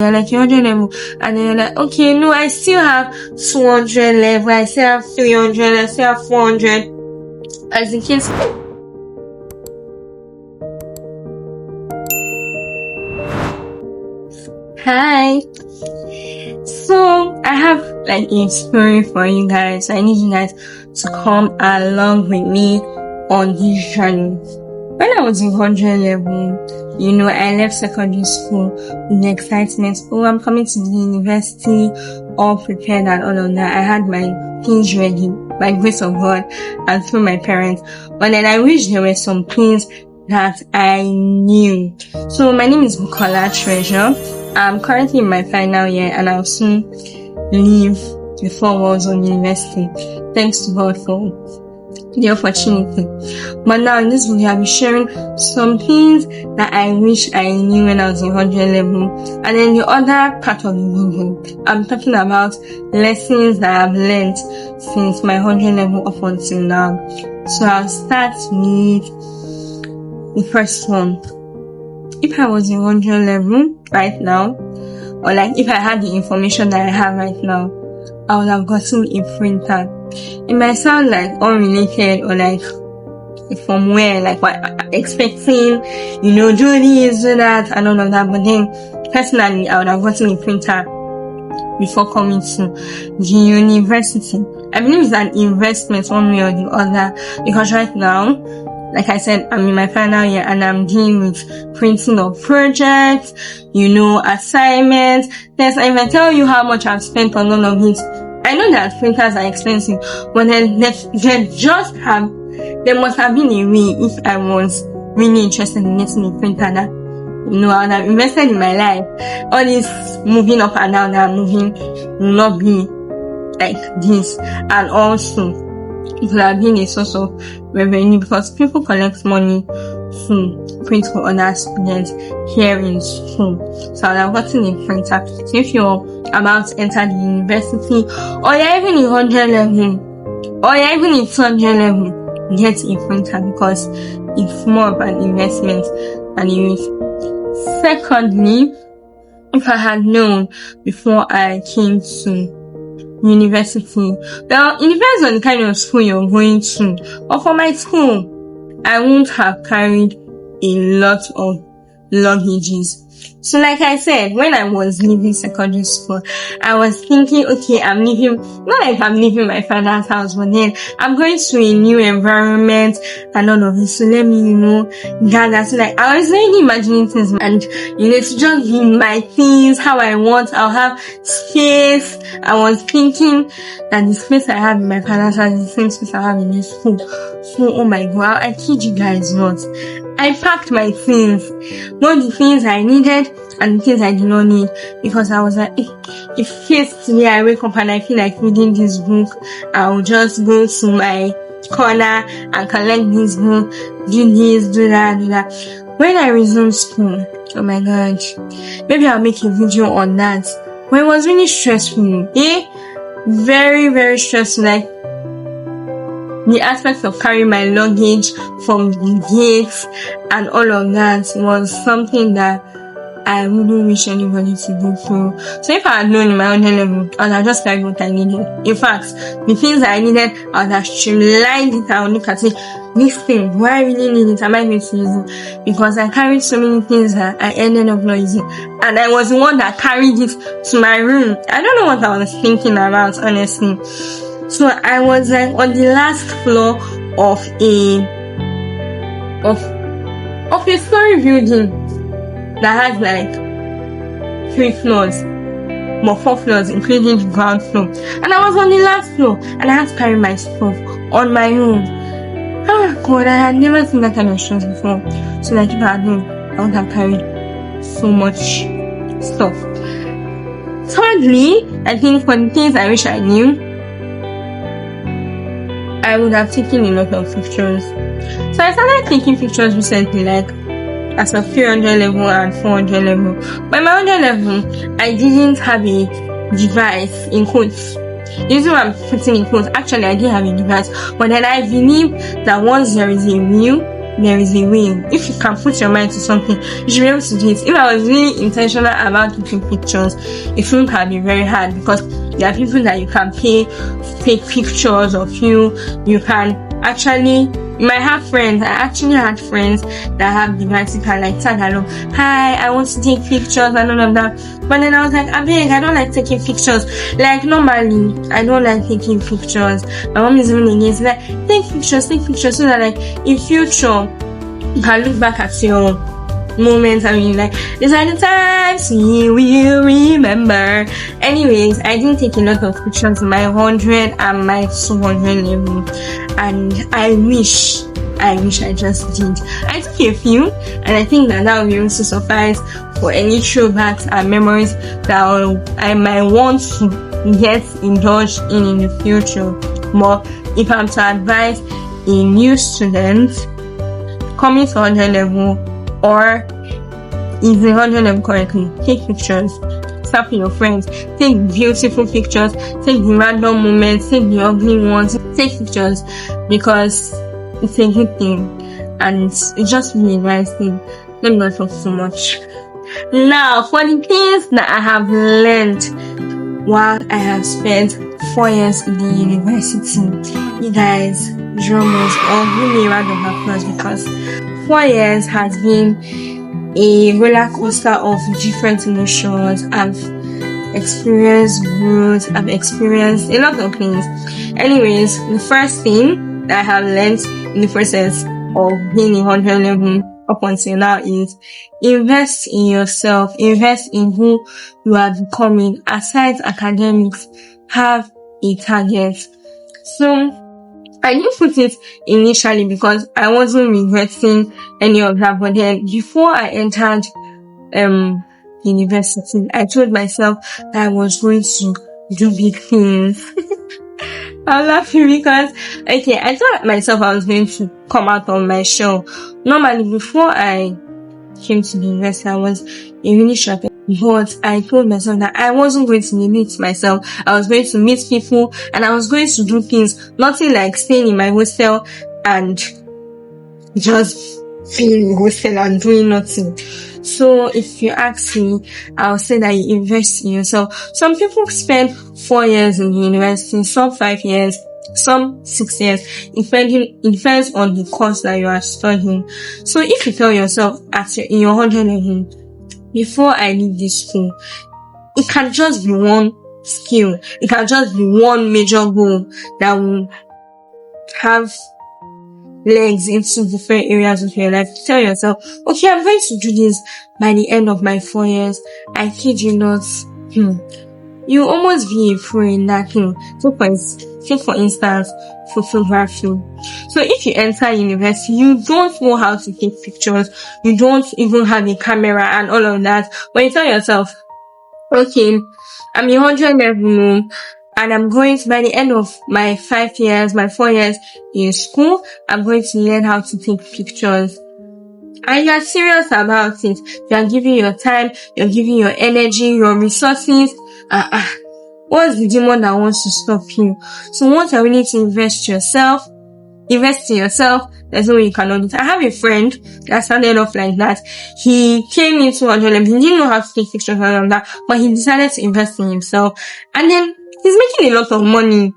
you're like 100 level, and then you're like, okay, no, I still have 200 level, I still have 300, I still have 400, as the case. Hi. So I have like a story for you guys. I need you guys to come along with me on this journey. When I was in 100 level, I left secondary school with the excitement. Oh, I'm coming to the university, all prepared and all of that. I had my things ready by grace of God and through my parents. But then I wish there were some things that I knew. So my name is Bukola Treasure. I'm currently in my final year and I'll soon leave the 4 walls of university. Thanks to God for the opportunity. But now in this video, I'll be sharing some things that I wish I knew when I was in 100 level. And then the other part of the video, I'm talking about lessons that I've learned since my 100 level up until now. So I'll start with the first one. If I was in 100 level right now, or like if I had the information that I have right now, I would have gotten a printer. It might sound like unrelated or like from where, like what I'm expecting, do this, do that, and all of that. But then personally, I would have gotten a printer before coming to the university. I believe it's an investment one way or the other, because right now, like I said, I'm in my final year and I'm dealing with printing of projects, assignments. Yes, if I tell you how much I've spent on all of it, I know that printers are expensive, but then there must have been a way if I was really interested in getting a printer that, I would have invested in my life. All this moving up and down that I'm moving will not be like this. And also, it would have been a source of revenue because people collect money to print for other students here in school. So I would have gotten a printer. So if you're about to enter the university, or you're even in 100 level, or you're even in 200 level, get a printer because it's more of an investment than you use. Secondly, if I had known before I came to university. Now, it depends on the kind of school you're going to. But for my school, I wouldn't have carried a lot of luggages. So like I said, when I was leaving secondary school, I was thinking, okay, I'm leaving, not like I'm leaving my father's house, but then I'm going to a new environment and all of this. So let me, gather. So like, I was really imagining things and, to just be my things, how I want. I'll have space. I was thinking that the space I have in my father's house is the same space I have in this school. So, oh my God, I kid you guys not. I packed my things, both the things I needed and the things I did not need, because I was like, if today I wake up and I feel like reading this book, I'll just go to my corner and collect this book, do this, do that. When I resumed school, oh my God, maybe I'll make a video on that. When it was really stressful, very, very stressful, like, the aspect of carrying my luggage from the gates and all of that was something that I wouldn't wish anybody to go through. So if I had known in my own level, I would have just carried what I needed. In fact, the things I needed, I would have streamlined it. I would look at it, this thing, do I really need it? Am I going to use it? Because I carried so many things that I ended up not using. And I was the one that carried it to my room. I don't know what I was thinking about, honestly. So I was like on the last floor of a story building that has like 3 floors, but 4 floors including the ground floor. And I was on the last floor and I had to carry my stuff on my own. Oh God, I had never seen that kind of stress before. So like if I had known, I would have carried so much stuff. Thirdly, I think for the things I wish I knew, I would have taken a lot of pictures. So I started taking pictures recently, like as a 300 level and 400 level. By my 100 level, I didn't have a device, in quotes. The reason why I'm putting in quotes, actually I did have a device, but then I believe that once there is a view, there is a way. If you can put your mind to something, you should be able to do it. If I was really intentional about taking pictures, it wouldn't have been very hard, because there are people that you can pay take pictures of you. You can actually, you might have friends. I actually had friends that have devices can like tag along, hi, I want to take pictures and all of that. But then I was like, I don't like taking pictures. Like normally, I don't like taking pictures. My mom is even against like, take pictures, so that like in future you can look back at your moments. I mean, like, these are the times you will remember. Anyways, I didn't take a lot of pictures in my 100 and my 200 level, and I wish I just did. I took a few, and I think that will be able to suffice for any throwbacks and memories that I might want to get indulged in the future. But if I'm to advise a new student coming to 100 level, or is the 100 level correctly, take pictures. Start with your friends. Take beautiful pictures. Take the random moments. Take the ugly ones. Take pictures, because it's a good thing, and it's just really a nice thing. Let me not talk so much. Now, for the things that I have learned while I have spent 4 years in the university, you guys, drummers, or give me a round of applause, because 4 years has been a roller coaster of different emotions. I've experienced growth. I've experienced a lot of things. Anyways, the first thing that I have learned in the process of being a 100 level up until now is invest in yourself. Invest in who you are becoming. Aside academics, have a target. So I didn't put it initially because I wasn't regretting any of that, but then before I entered university, I told myself that I was going to do big things. I'm laughing because, okay, I told myself I was going to come out of my shell. Normally, before I came to the university, I was a really sharp, but I told myself that I wasn't going to limit myself. I was going to meet people, and I was going to do things, nothing like staying in my hostel and just being in hostel and doing nothing. So if you ask me, I'll say that you invest in yourself. Some people spend 4 years in university, some 5 years, some 6 years. It depends on the course that you are studying. So if you tell yourself in your 100 level, before I leave this school, it can just be one skill. It can just be one major goal that will have legs into different areas of your life. Tell yourself, okay, I'm going to do this by the end of my 4 years. I kid you not. You almost be a pro in that thing. Take for instance, photography. So if you enter university, you don't know how to take pictures. You don't even have a camera and all of that. But you tell yourself, okay, I'm a 100 level, and I'm going to, by the end of my 4 years in school, I'm going to learn how to take pictures. And you are serious about it. You are giving your time, you're giving your energy, your resources. What's the demon that wants to stop you? So once you're willing to invest in yourself, there's no way you cannot do it. I have a friend that started off like that. He came into 100 level. He didn't know how to take pictures and all of that, but he decided to invest in himself. And then he's making a lot of money.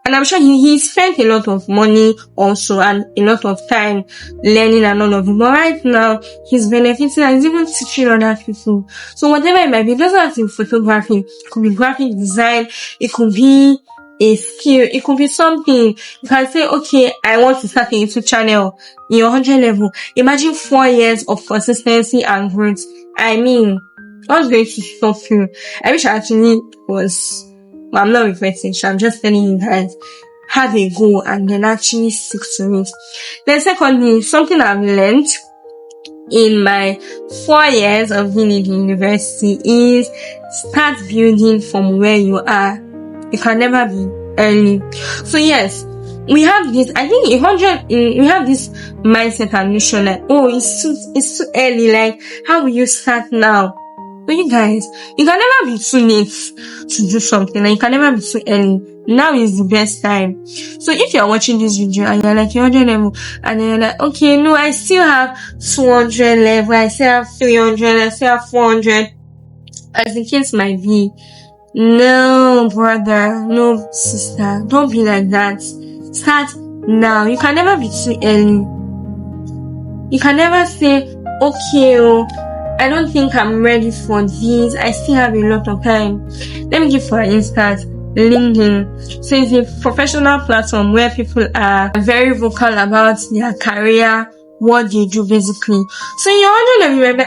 And I'm sure he spent a lot of money also and a lot of time learning and all of it. But right now, he's benefiting and he's even teaching other people. So whatever it might be, it doesn't have to be photography. It could be graphic design. It could be a skill. It could be something. You can say, okay, I want to start a YouTube channel in your 100 level. Imagine 4 years of consistency and growth. I mean, what's going to stop you? I wish I actually was... Well, I'm not regretting, so I'm just telling you guys, have a goal and then actually stick to it. Then secondly, something I've learned in my 4 years of being in the university is start building from where you are. You can never be early. So yes, we have this, I think we have this mindset and notion like, oh, it's too early, like, how will you start now? But you guys, you can never be too late to do something, and you can never be too early. Now is the best time. So if you're watching this video and you're like 100 level, and then you're like, okay, no, I still have 200 level, I still have 300, I still have 400, as the case might be. No, brother, no, sister, don't be like that. Start now. You can never be too early. You can never say, okay, oh, I don't think I'm ready for this. I still have a lot of time. Let me give for instance, LinkedIn. So it's a professional platform where people are very vocal about their career, what they do basically. So you're wondering, remember,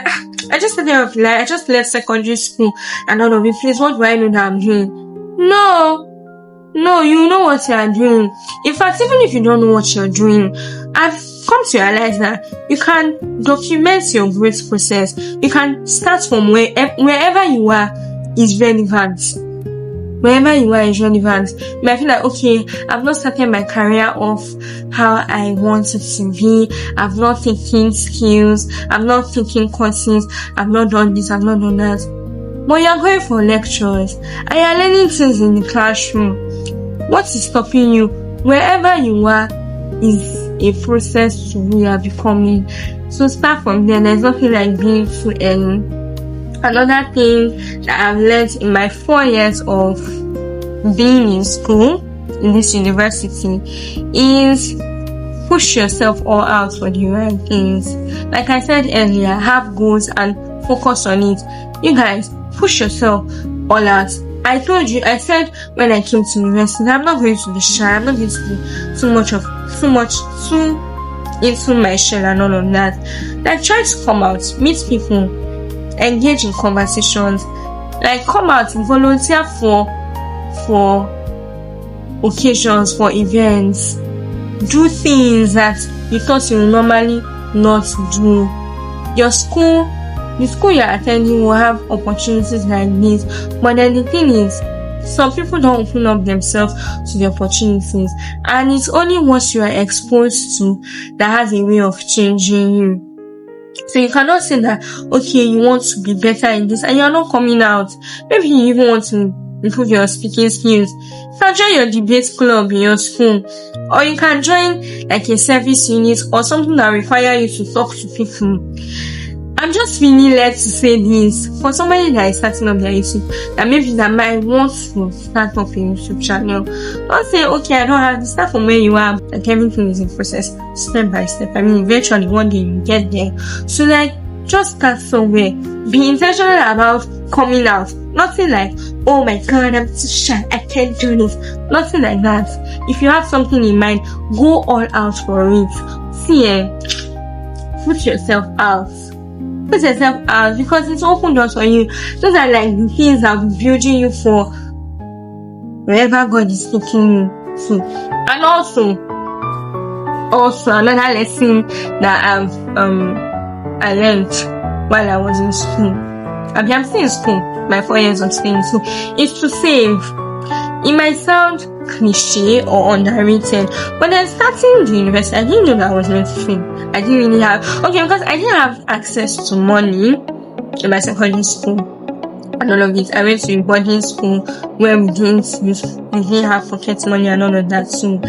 I just started off like, I just left secondary school and all of it. Please, what do I know that I'm doing? No, you know what you are doing. In fact, even if you don't know what you're doing, I've come to realize that you can document your growth process. You can start from wherever you are is relevant. Wherever you are is relevant. You might feel like, okay, I've not started my career off how I want it to be. I've not taken skills. I've not taken courses. I've not done this. I've not done that. But you're going for lectures and you're learning things in the classroom. What is stopping you? Wherever you are is a process to who you are becoming. So start from there. There's nothing like being too early. Another thing that I've learned in my 4 years of being in school, in this university, is push yourself all out for the right things. Like I said earlier, have goals and focus on it. You guys, push yourself all out. I told you, I said when I came to university, I'm not going to be shy. I'm not going to be too into my shell and all of that. Like, try to come out, meet people, engage in conversations. Like, come out, volunteer for occasions, for events. Do things that you thought you would normally not do. The school you're attending will have opportunities like this, but then the thing is, some people don't open up themselves to the opportunities, and it's only what you are exposed to that has a way of changing you. So you cannot say that, okay, you want to be better in this and you're not coming out. Maybe you even want to improve your speaking skills. You can join your debate club in your school, or you can join like a service unit or something that require you to talk to people. I'm just really led to say this for somebody that is starting up their YouTube, that maybe that might want to start up a YouTube channel. Don't say, okay, I don't have to start from where you are. Like, everything is in process, step by step. I mean, eventually one day you get there. So like, just start somewhere. Be intentional about coming out. Nothing like, oh my god, I'm too shy, I can't do this. Nothing like that. If you have something in mind, go all out for it. See, put yourself out. Put yourself out, because it's open doors for you. Those are like the things that will be building you for wherever God is taking you to. And also another lesson that I learned while I was in school. I mean, I'm still in school. My 4 years of staying in school is to save. It might sound cliche or underrated, but then starting the university, I didn't know that I was meant to save. I didn't really have, because I didn't have access to money in my secondary school and all of it. I went to a boarding school where we didn't have pocket money and all of that. So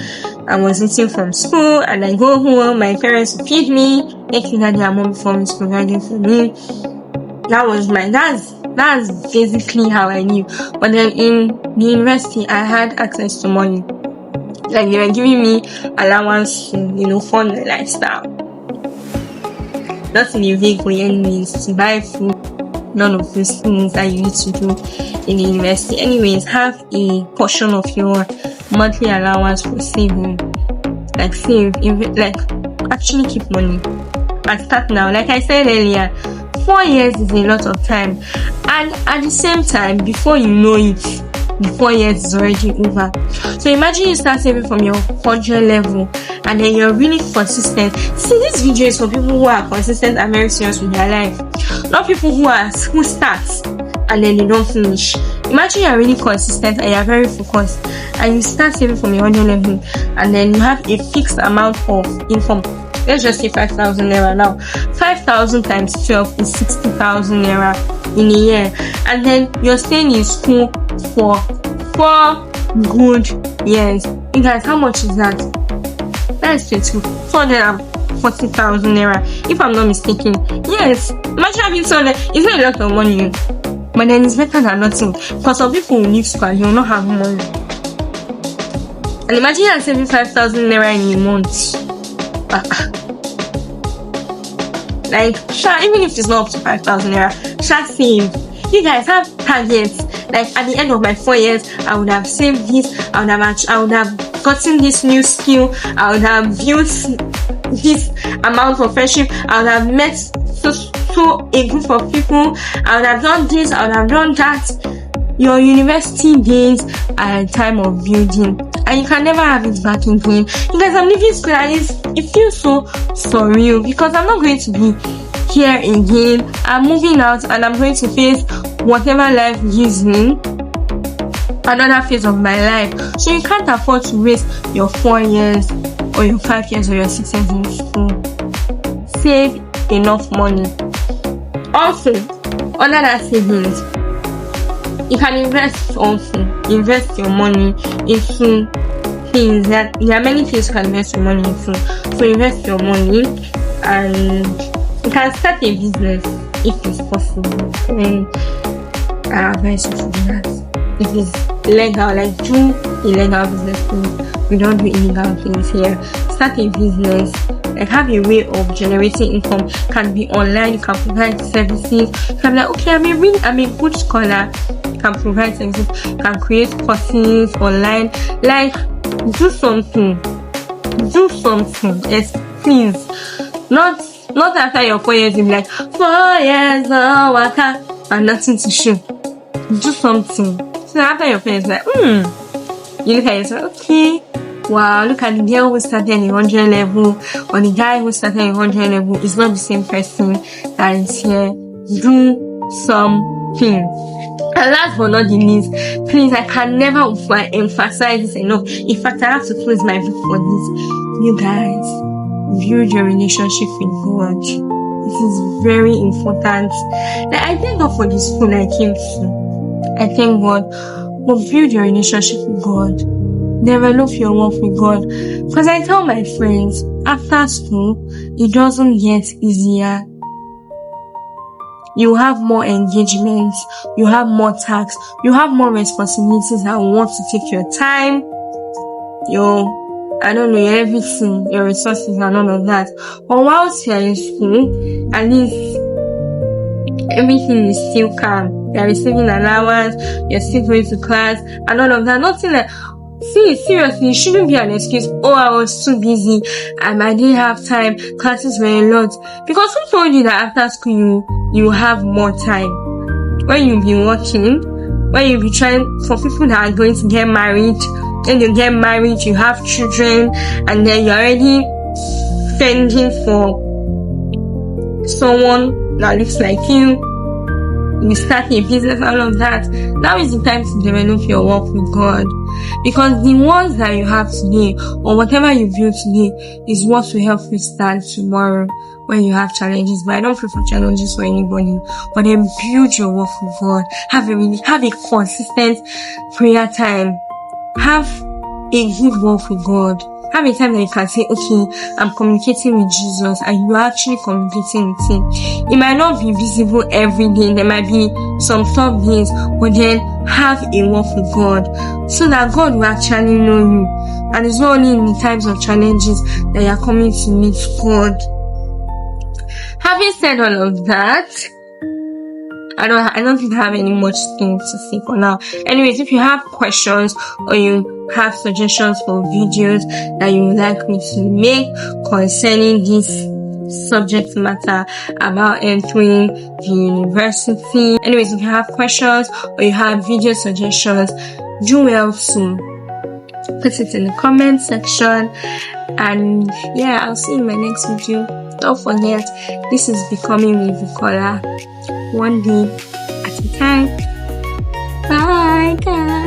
I was eating from school and I go home, my parents would feed me, making that their mom before was providing for me. That's basically how I knew. But then in the university, I had access to money. Like, they were giving me allowance to, fund my lifestyle. Not in a vague way, anyways, to buy food, none of those things that you need to do in the university. Anyways, have a portion of your monthly allowance for saving. Like, actually keep money. And start now. Like I said earlier, 4 years is a lot of time, and at the same time, before you know it, the 4 years is already over. So imagine you start saving from your 100 level and then you're really consistent. See, this video is for people who are consistent and very serious with their life, not people who start and then they don't finish. Imagine you're really consistent and you're very focused, and you start saving from your 100 level and then you have a fixed amount of income. Let's just say 5,000 naira now. 5,000 times 12 is 60,000 naira. in a year, and then you're staying in school for 4 good years. You guys, how much is that? That is 440,000 naira, if I'm not mistaken. Yes, imagine having so that. It's not a lot of money, but then it's better than nothing. For some people who leave school, you will not have money. And imagine you're saving 5,000 naira in a month. Like, even if it's not up to 5,000 naira, save. You guys have targets. Like, at the end of my 4 years, I would have saved this. I would have gotten this new skill. I would have built this amount of friendship. I would have met so a group of people. I would have done this. I would have done that. Your university days are a time of building, and you can never have it back again. You guys, I'm leaving school, and it feels so surreal because I'm not going to be here again. I'm moving out, and I'm going to face whatever life gives me, another phase of my life. So you can't afford to waste your 4 years or your 5 years or your 6 years in school. Save enough money. Also, under that savings, you can invest your money into things that there are many things you can invest your money into. So invest your money, and you can start a business if it's possible. I advise you to do that. If it's legal, like do illegal business things. We don't do illegal things here. Start a business. Like, have a way of generating income. Can be online. You can provide services. You can be like, okay, I'm a good scholar. You can provide services. You can create courses online. Like, do something. Yes, please. Not after your 4 years, you'll be like, 4 years, oh, waka, and nothing to show. Do something. So after your 4 years, like, you look at yourself, okay, wow, look at the girl who started in 100 level, or the guy who started in 100 level. It's not the same person that is here. Do something. And last but not the least, please, I can never emphasize this enough. In fact, I have to close my book for this. You guys, build your relationship with God. It is very important. Like, I thank God for this school I came to. I thank God. But build your relationship with God. Develop your walk with God. Because I tell my friends, after school, it doesn't get easier. You have more engagements, you have more tasks, you have more responsibilities that want to take your time, your everything, your resources and all of that. But whilst you're in school, at least everything is still calm. You're receiving allowance, you're still going to class and all of that. Nothing like, seriously, it shouldn't be an excuse. Oh, I was too busy, I didn't have time, classes were a lot. Because who told you that after school you have more time? When you've been working, when you'll be trying, for people that are going to get married, when you get married, you have children, and then you're already fending for someone that looks like you start a business, all of that. Now is the time to develop your work with God. Because the ones that you have today, or whatever you build today, is what will help you stand tomorrow when you have challenges. But I don't pray for challenges for anybody. But then build your work with God. Have a consistent prayer time. Have a good walk with God. Have a time that you can say, okay, I'm communicating with Jesus, and you are actually communicating with Him. It might not be visible every day. There might be some tough days, but then have a walk with God, so that God will actually know you. And it's not only in the times of challenges that you are coming to meet God. Having said all of that, I don't think I have any much things to say for now. Anyways, if you have questions or you have suggestions for videos that you would like me to make concerning this subject matter about entering the university. Anyways, if you have questions or you have video suggestions, do well to put it in the comment section. And yeah, I'll see you in my next video. Don't forget, this is Becoming with Bukola. One day at a time. Bye, guys.